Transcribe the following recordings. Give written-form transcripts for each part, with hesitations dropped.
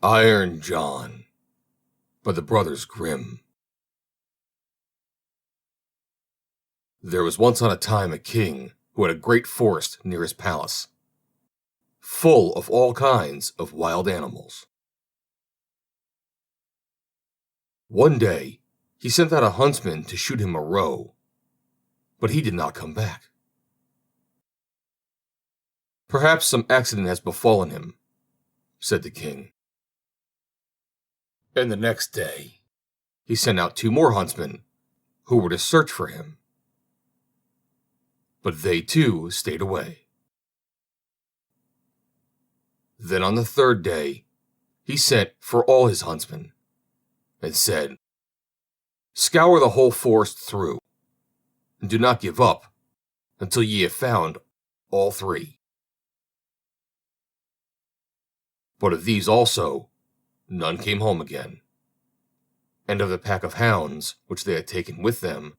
Iron John by the brothers Grimm. There was once on a time a king who had a great forest near his palace, full of all kinds of wild animals. One day, he sent out a huntsman to shoot him a roe, but he did not come back. "Perhaps some accident has befallen him," said the king. And the next day, he sent out 2 more huntsmen who were to search for him. But they too stayed away. Then on the 3rd day, he sent for all his huntsmen and said, "Scour the whole forest through, and do not give up until ye have found all 3. But of these also, none came home again. And of the pack of hounds which they had taken with them,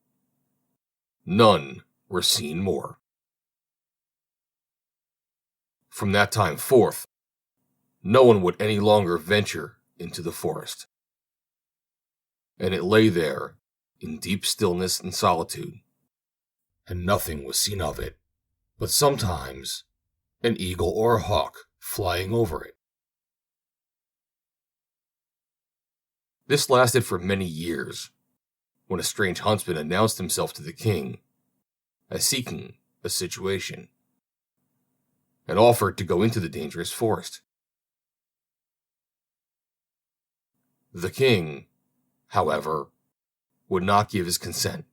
none were seen more. From that time forth, no one would any longer venture into the forest. And it lay there in deep stillness and solitude, and nothing was seen of it, but sometimes an eagle or a hawk flying over it. This lasted for many years, when a strange huntsman announced himself to the king as seeking a situation, and offered to go into the dangerous forest. The king, however, would not give his consent,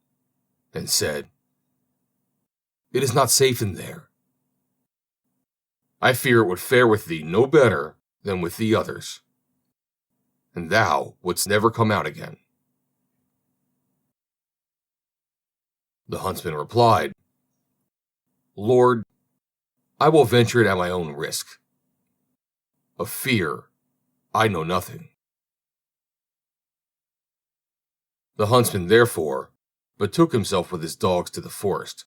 and said, "It is not safe in there. I fear it would fare with thee no better than with the others, and thou wouldst never come out again." The huntsman replied, "Lord, I will venture it at my own risk. Of fear, I know nothing." The huntsman therefore betook himself with his dogs to the forest.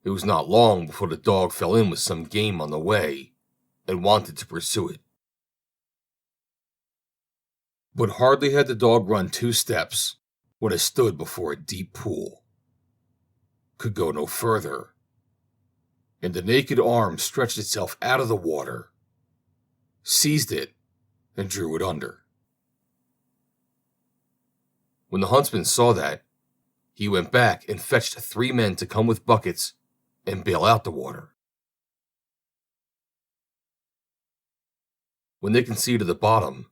It was not long before the dog fell in with some game on the way and wanted to pursue it. But hardly had the dog run 2 steps when it stood before a deep pool, could go no further, and the naked arm stretched itself out of the water, seized it, and drew it under. When the huntsman saw that, he went back and fetched 3 men to come with buckets and bail out the water. When they could see to the bottom,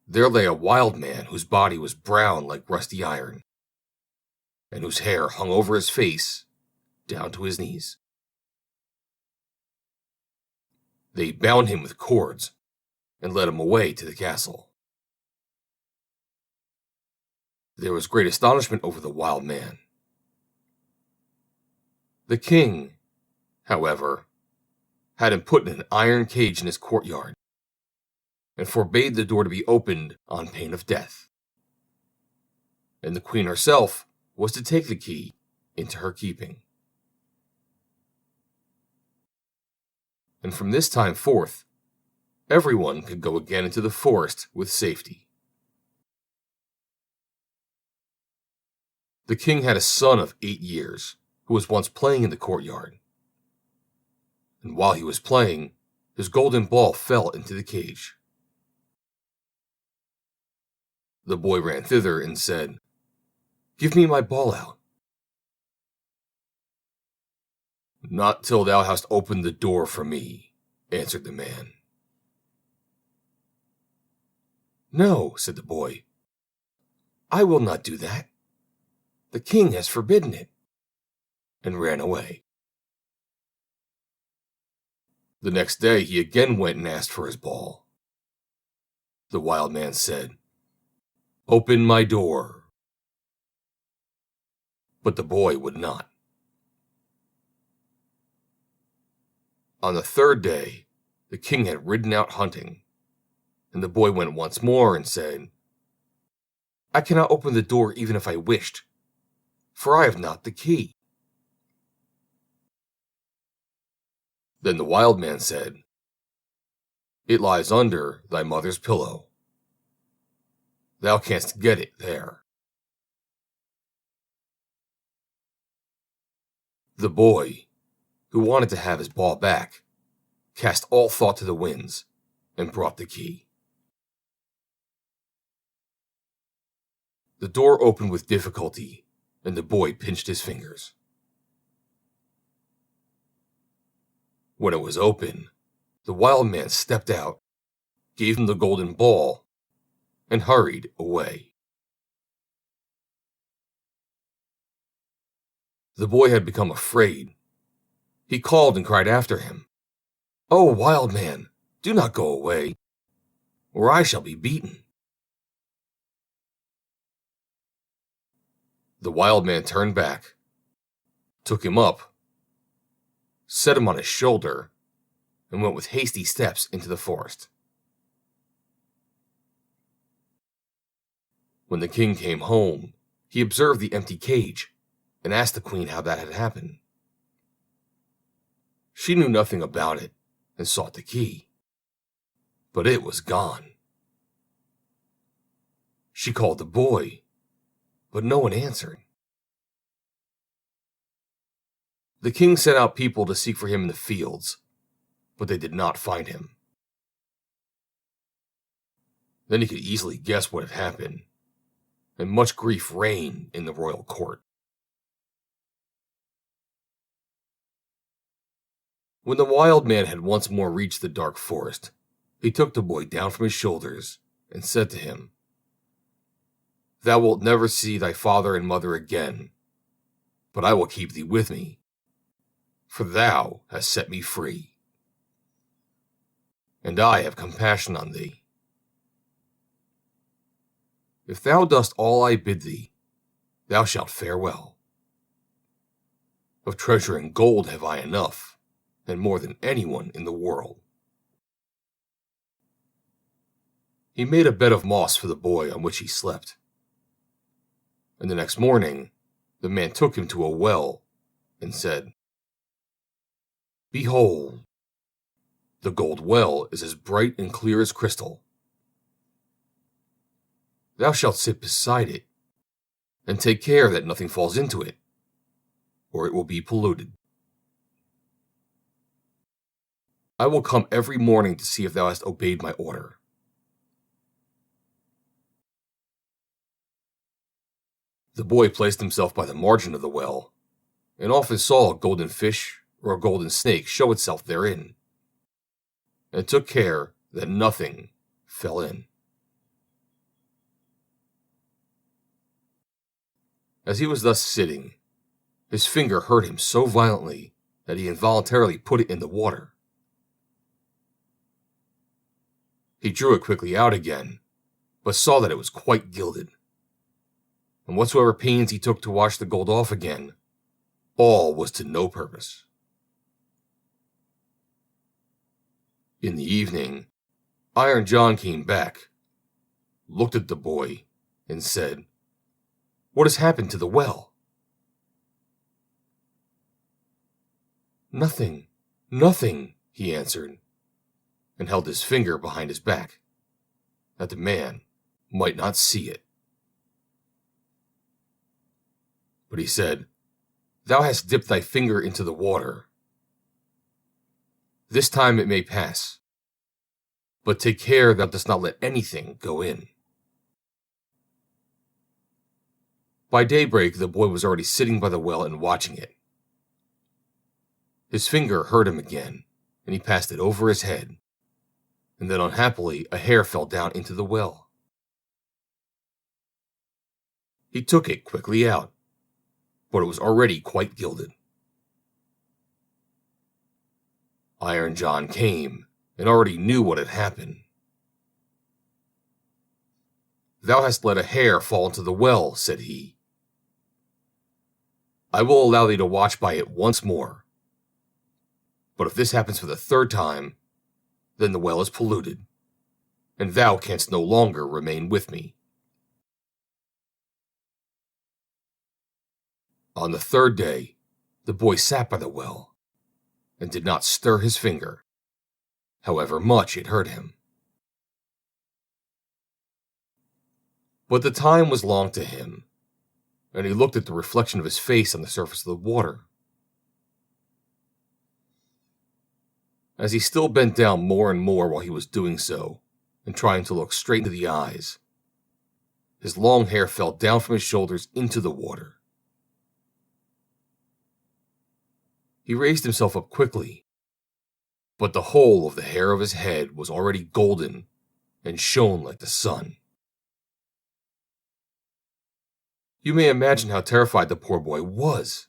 there lay a wild man whose body was brown like rusty iron, and whose hair hung over his face down to his knees. They bound him with cords and led him away to the castle. There was great astonishment over the wild man. The king, however, had him put in an iron cage in his courtyard, and forbade the door to be opened on pain of death. And the queen herself was to take the key into her keeping. And from this time forth, everyone could go again into the forest with safety. The king had a son of 8 years, who was once playing in the courtyard. And while he was playing, his golden ball fell into the cage. The boy ran thither and said, "Give me my ball out." "Not till thou hast opened the door for me," answered the man. "No," said the boy, "I will not do that. The king has forbidden it," and ran away. The next day he again went and asked for his ball. The wild man said, "Open my door." But the boy would not. On the 3rd day, the king had ridden out hunting, and the boy went once more and said, "I cannot open the door even if I wished, for I have not the key." Then the wild man said, It lies under thy mother's pillow. Thou canst get it there. The boy, who wanted to have his ball back, cast all thought to the winds and brought the key. The door opened with difficulty, and the boy pinched his fingers. When it was open, the wild man stepped out, gave him the golden ball, and hurried away. The boy had become afraid. He called and cried after him, "Oh, wild man, do not go away, or I shall be beaten." The wild man turned back, took him up, set him on his shoulder, and went with hasty steps into the forest. When the king came home, he observed the empty cage and asked the queen how that had happened. She knew nothing about it and sought the key, but it was gone. She called the boy, but no one answered. The king sent out people to seek for him in the fields, but they did not find him. Then he could easily guess what had happened, and much grief reigned in the royal court. When the wild man had once more reached the dark forest, he took the boy down from his shoulders and said to him, "Thou wilt never see thy father and mother again, but I will keep thee with me, for thou hast set me free, and I have compassion on thee. If thou dost all I bid thee, thou shalt fare well. Of treasure and gold have I enough, and more than anyone in the world." He made a bed of moss for the boy on which he slept. And the next morning, the man took him to a well and said, "Behold, the gold well is as bright and clear as crystal. Thou shalt sit beside it, and take care that nothing falls into it, or it will be polluted. I will come every morning to see if thou hast obeyed my order." The boy placed himself by the margin of the well, and often saw a golden fish or a golden snake show itself therein, and took care that nothing fell in. As he was thus sitting, his finger hurt him so violently that he involuntarily put it in the water. He drew it quickly out again, but saw that it was quite gilded. And whatsoever pains he took to wash the gold off again, all was to no purpose. In the evening, Iron John came back, looked at the boy, and said, "What has happened to the well?" "Nothing, nothing," he answered, and held his finger behind his back, that the man might not see it. But he said, "Thou hast dipped thy finger into the water. This time it may pass, but take care thou dost not let anything go in." By daybreak, the boy was already sitting by the well and watching it. His finger hurt him again, and he passed it over his head, and then unhappily a hair fell down into the well. He took it quickly out, but it was already quite gilded. Iron John came and already knew what had happened. "Thou hast let a hair fall into the well," said he. "I will allow thee to watch by it once more. But if this happens for the third time, then the well is polluted, and thou canst no longer remain with me." On the third day, the boy sat by the well, and did not stir his finger, however much it hurt him. But the time was long to him, and he looked at the reflection of his face on the surface of the water. As he still bent down more and more while he was doing so, and trying to look straight into the eyes, his long hair fell down from his shoulders into the water. He raised himself up quickly, but the whole of the hair of his head was already golden and shone like the sun. You may imagine how terrified the poor boy was.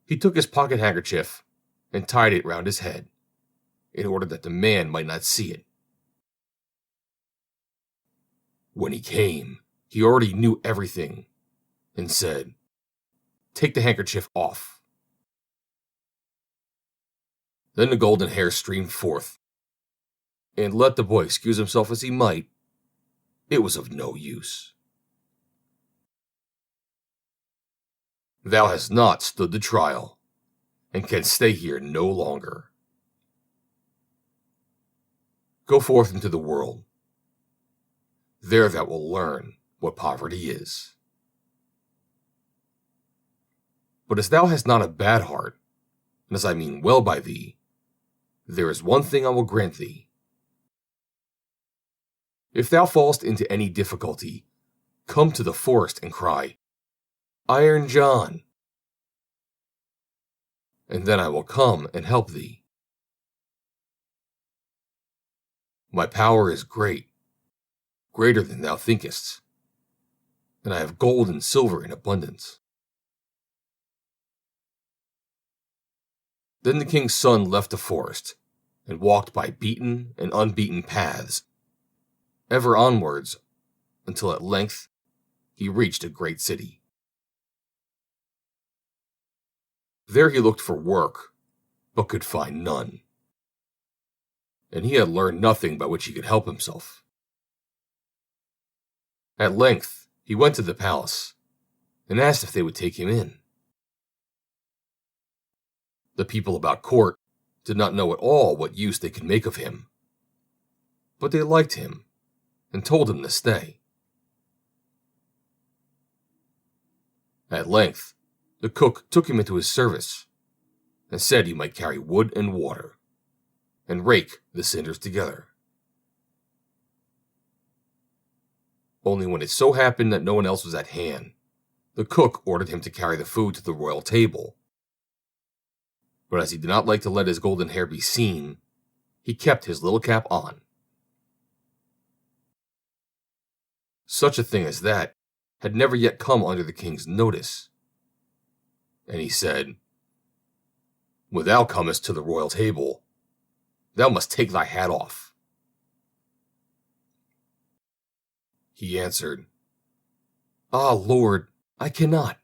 He took his pocket handkerchief and tied it round his head, in order that the man might not see it. When he came, he already knew everything, and said, "Take the handkerchief off." Then the golden hair streamed forth, and let the boy excuse himself as he might, it was of no use. Thou hast not stood the trial, and can stay here no longer. Go forth into the world. There thou wilt learn what poverty is. But as thou hast not a bad heart, and as I mean well by thee, there is one thing I will grant thee. If thou fallest into any difficulty, come to the forest and cry, "Iron John," and then I will come and help thee. My power is great, greater than thou thinkest, and I have gold and silver in abundance. Then the king's son left the forest, and walked by beaten and unbeaten paths, ever onwards, until at length he reached a great city. There he looked for work, but could find none, and he had learned nothing by which he could help himself. At length he went to the palace, and asked if they would take him in. The people about court did not know at all what use they could make of him, but they liked him, and told him to stay. At length, the cook took him into his service, and said he might carry wood and water, and rake the cinders together. Only when it so happened that no one else was at hand, the cook ordered him to carry the food to the royal table. But as he did not like to let his golden hair be seen, he kept his little cap on. Such a thing as that had never yet come under the king's notice. And he said, "When thou comest to the royal table, thou must take thy hat off." He answered, "Ah, Lord, I cannot.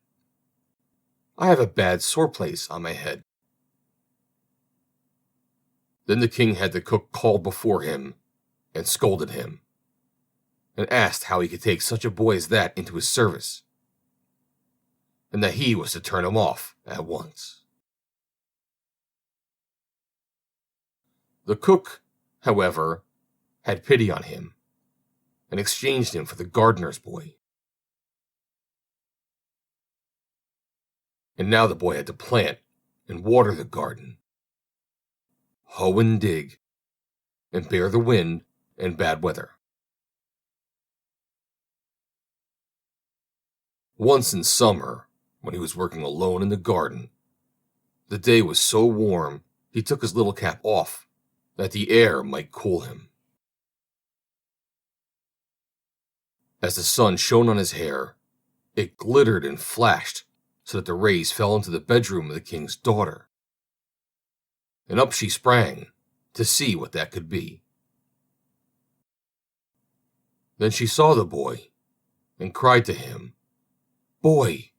I have a bad sore place on my head." Then the king had the cook called before him, and scolded him, and asked how he could take such a boy as that into his service, and that he was to turn him off at once. The cook, however, had pity on him, and exchanged him for the gardener's boy. And now the boy had to plant and water the garden, hoe and dig, and bear the wind and bad weather. Once in summer, when he was working alone in the garden, the day was so warm he took his little cap off, that the air might cool him. As the sun shone on his hair, it glittered and flashed so that the rays fell into the bedroom of the king's daughter. And up she sprang to see what that could be. Then she saw the boy and cried to him, "Boy,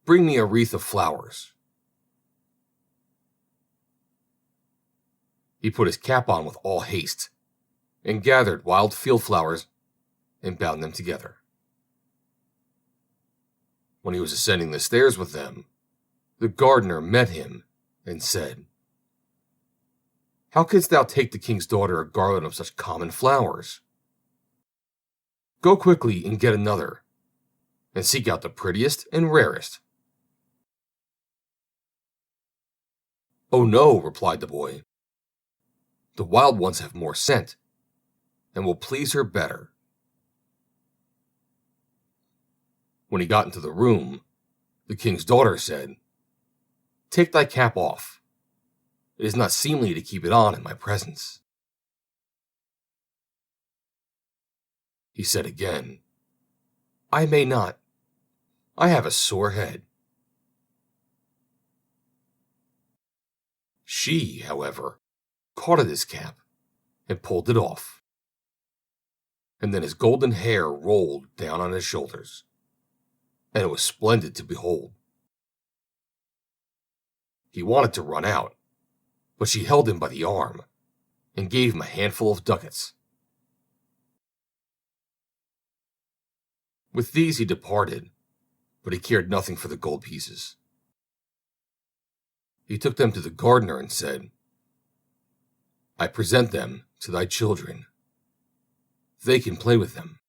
bring me a wreath of flowers." He put his cap on with all haste, and gathered wild field flowers and bound them together. When he was ascending the stairs with them, the gardener met him and said, How couldst thou take the king's daughter a garland of such common flowers? Go quickly and get another, and seek out the prettiest and rarest." "Oh no," replied the boy. "The wild ones have more scent, and will please her better." When he got into the room, the king's daughter said, "Take thy cap off. It is not seemly to keep it on in my presence." He said again, "I may not. I have a sore head." She, however, caught at his cap and pulled it off, and then his golden hair rolled down on his shoulders, and it was splendid to behold. He wanted to run out, but she held him by the arm and gave him a handful of ducats. With these he departed, but he cared nothing for the gold pieces. He took them to the gardener and said, "I present them to thy children. They can play with them."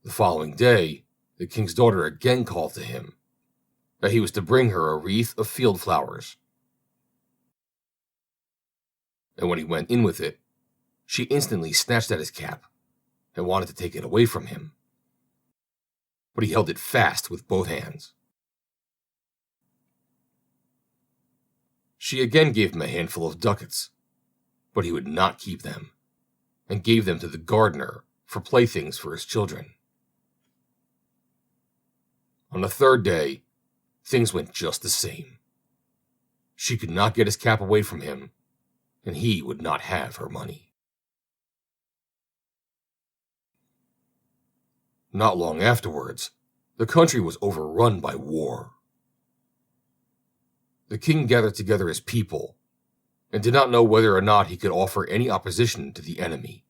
The following day, the king's daughter again called to him that he was to bring her a wreath of field flowers. And when he went in with it, she instantly snatched at his cap and wanted to take it away from him, but he held it fast with both hands. She again gave him a handful of ducats, but he would not keep them, and gave them to the gardener for playthings for his children. On the third day, things went just the same. She could not get his cap away from him, and he would not have her money. Not long afterwards, the country was overrun by war. The king gathered together his people and did not know whether or not he could offer any opposition to the enemy,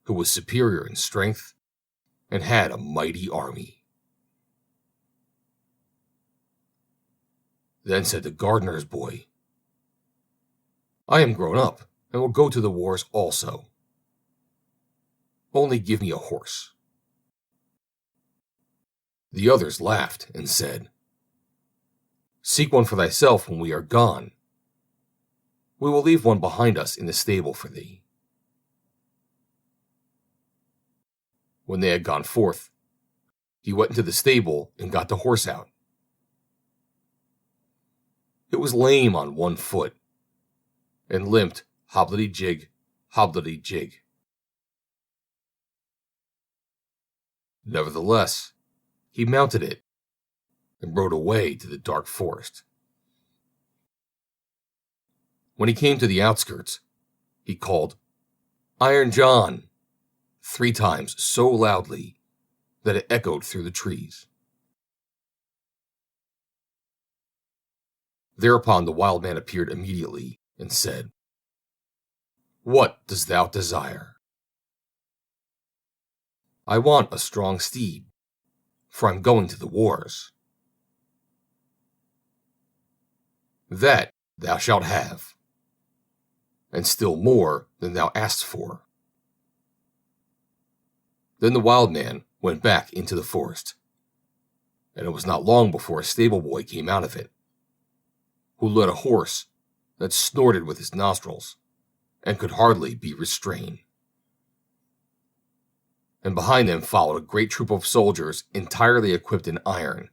who was superior in strength and had a mighty army. Then said the gardener's boy, "I am grown up and will go to the wars also. Only give me a horse." The others laughed and said, "Seek one for thyself when we are gone. We will leave one behind us in the stable for thee." When they had gone forth, he went into the stable and got the horse out. It was lame on one foot, and limped hobblety-jig, hobblety-jig. Nevertheless, he mounted it and rode away to the dark forest. When he came to the outskirts, he called, "Iron John," 3 times so loudly that it echoed through the trees. Thereupon the wild man appeared immediately and said, "What dost thou desire?" "I want a strong steed, for I'm going to the wars." "That thou shalt have, and still more than thou asked for." Then the wild man went back into the forest, and it was not long before a stable boy came out of it, who led a horse that snorted with his nostrils and could hardly be restrained. And behind them followed a great troop of soldiers entirely equipped in iron,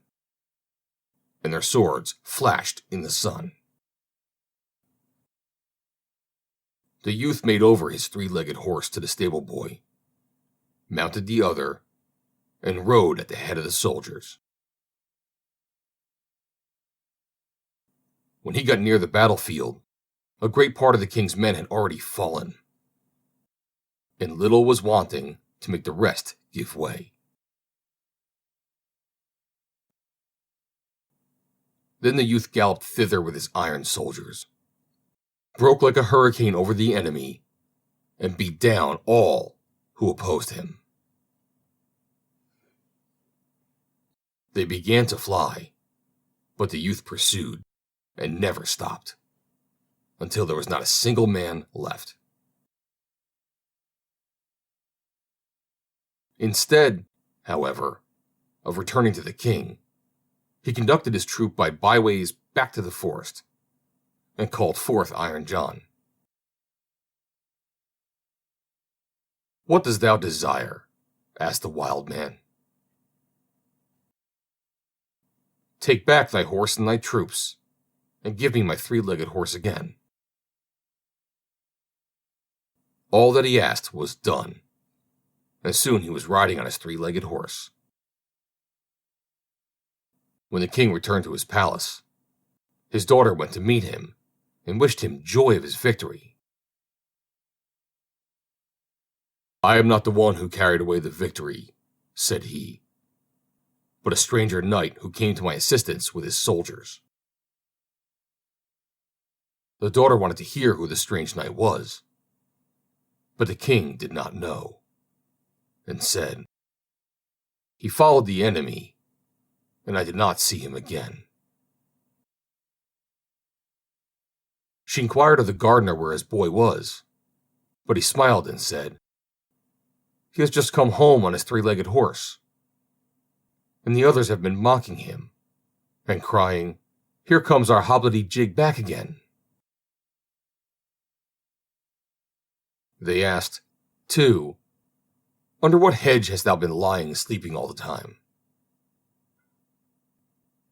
and their swords flashed in the sun. The youth made over his 3-legged horse to the stable boy, mounted the other, and rode at the head of the soldiers. When he got near the battlefield, a great part of the king's men had already fallen, and little was wanting to make the rest give way. Then the youth galloped thither with his iron soldiers, broke like a hurricane over the enemy, and beat down all who opposed him. They began to fly, but the youth pursued and never stopped. until there was not a single man left. Instead, however, of returning to the king, he conducted his troop by byways back to the forest and called forth Iron John. "What dost thou desire?" asked the wild man. "Take back thy horse and thy troops, and give me my three-legged horse again." All that he asked was done, and soon he was riding on his three-legged horse. When the king returned to his palace, his daughter went to meet him and wished him joy of his victory. "I am not the one who carried away the victory," said he, "but a stranger knight who came to my assistance with his soldiers." The daughter wanted to hear who the strange knight was, but the king did not know, and said, "He followed the enemy, and I did not see him again." She inquired of the gardener where his boy was, but he smiled and said, "He has just come home on his three-legged horse, and the others have been mocking him and crying, 'Here comes our hobblety-jig back again.'" They asked, too, "Under what hedge hast thou been lying and sleeping all the time?"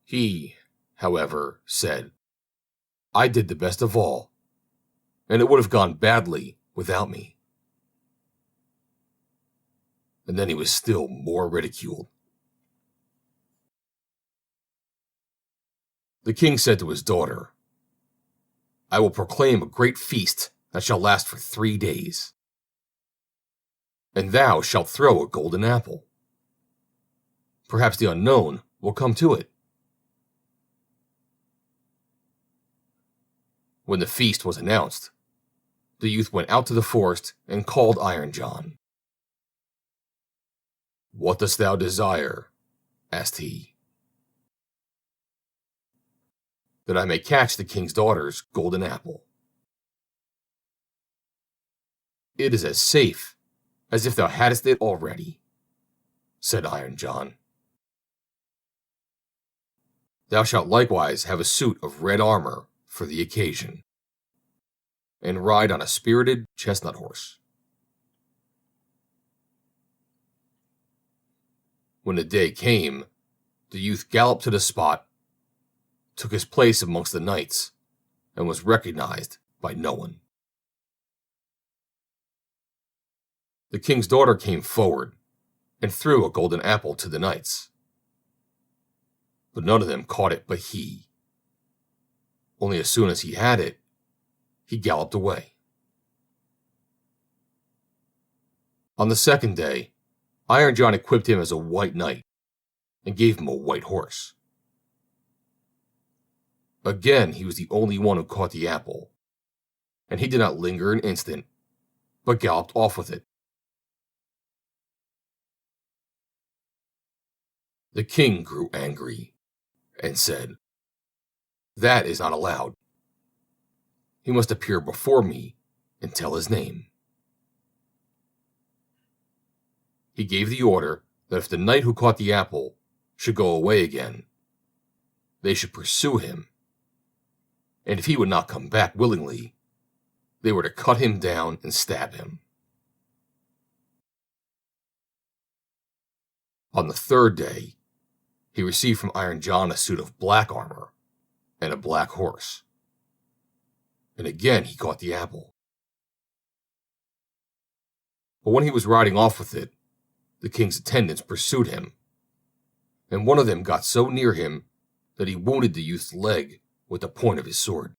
He, however, said, "I did the best of all, and it would have gone badly without me." And then he was still more ridiculed. The king said to his daughter, "I will proclaim a great feast that shall last for 3 days. And thou shalt throw a golden apple. Perhaps the unknown will come to it." When the feast was announced, the youth went out to the forest and called Iron John. "What dost thou desire?" asked he. "That I may catch the king's daughter's golden apple." "It is as safe as if thou hadst it already," said Iron John. "Thou shalt likewise have a suit of red armor for the occasion, and ride on a spirited chestnut horse." When the day came, the youth galloped to the spot, took his place amongst the knights, and was recognized by no one. The king's daughter came forward and threw a golden apple to the knights, but none of them caught it but he. Only as soon as he had it, he galloped away. On the second day, Iron John equipped him as a white knight and gave him a white horse. Again, he was the only one who caught the apple, and he did not linger an instant, but galloped off with it. The king grew angry and said, "That is not allowed. He must appear before me and tell his name." He gave the order that if the knight who caught the apple should go away again, they should pursue him, and if he would not come back willingly, they were to cut him down and stab him. On the third day, he received from Iron John a suit of black armor and a black horse, and again he caught the apple. But when he was riding off with it, the king's attendants pursued him, and one of them got so near him that he wounded the youth's leg with the point of his sword.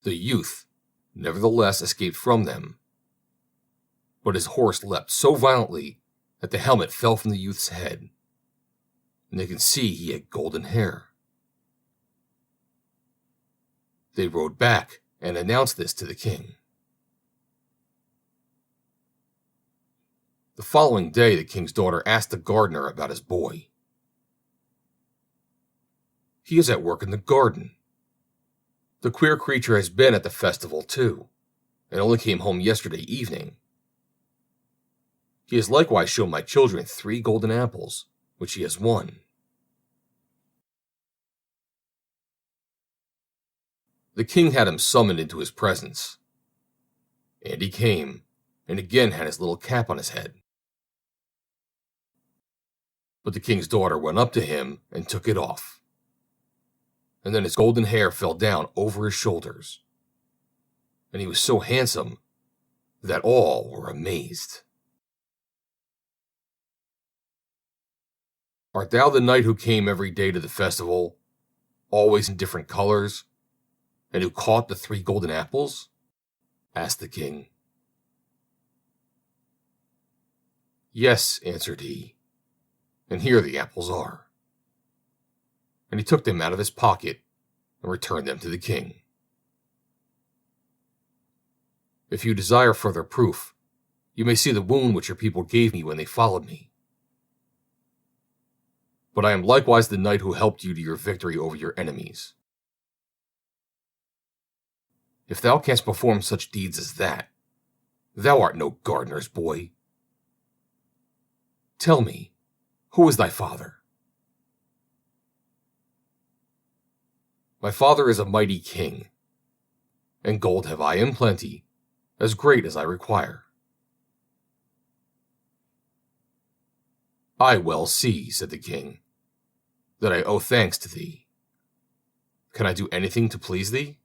The youth, nevertheless, escaped from them, but his horse leapt so violently that the helmet fell from the youth's head, and they could see he had golden hair. They rode back and announced this to the king. The following day, the king's daughter asked the gardener about his boy. "He is at work in the garden," The queer creature has been at the festival too, and only came home yesterday evening. He has likewise shown my children 3 golden apples, which he has won. The king had him summoned into his presence. And he came, and again had his little cap on his head. But the king's daughter went up to him and took it off. And then his golden hair fell down over his shoulders. And he was so handsome that all were amazed. Art thou the knight who came every day to the festival, always in different colors, and who caught the 3 golden apples? Asked the king. Yes, answered he, and here the apples are. And he took them out of his pocket and returned them to the king. If you desire further proof, you may see the wound which your people gave me when they followed me. But I am likewise the knight who helped you to your victory over your enemies. If thou canst perform such deeds as that, thou art no gardener's boy. Tell me, who is thy father? My father is a mighty king, and gold have I in plenty, as great as I require. I well see, said the king, that I owe thanks to thee. Can I do anything to please thee?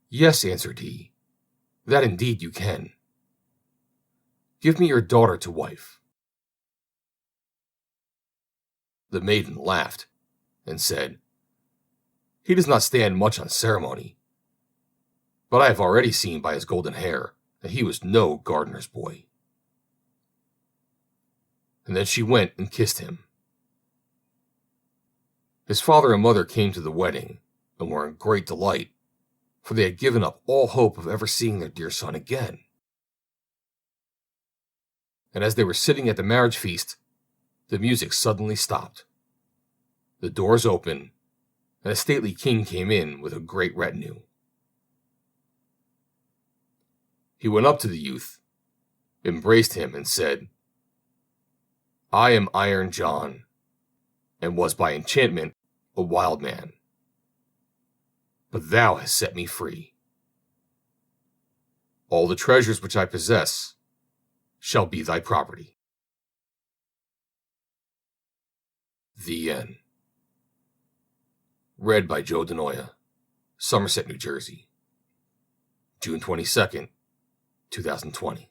Yes, answered he, that indeed you can. Give me your daughter to wife. The maiden laughed and said, He does not stand much on ceremony, but I have already seen by his golden hair that he was no gardener's boy. And then she went and kissed him. His father and mother came to the wedding and were in great delight, for they had given up all hope of ever seeing their dear son again. And as they were sitting at the marriage feast, the music suddenly stopped. The doors opened, and a stately king came in with a great retinue. He went up to the youth, embraced him, and said, I am Iron John, and was by enchantment a wild man. But thou hast set me free. All the treasures which I possess shall be thy property. The End. Read by Joe DeNoia, Somerset, New Jersey, June 22nd, 2020.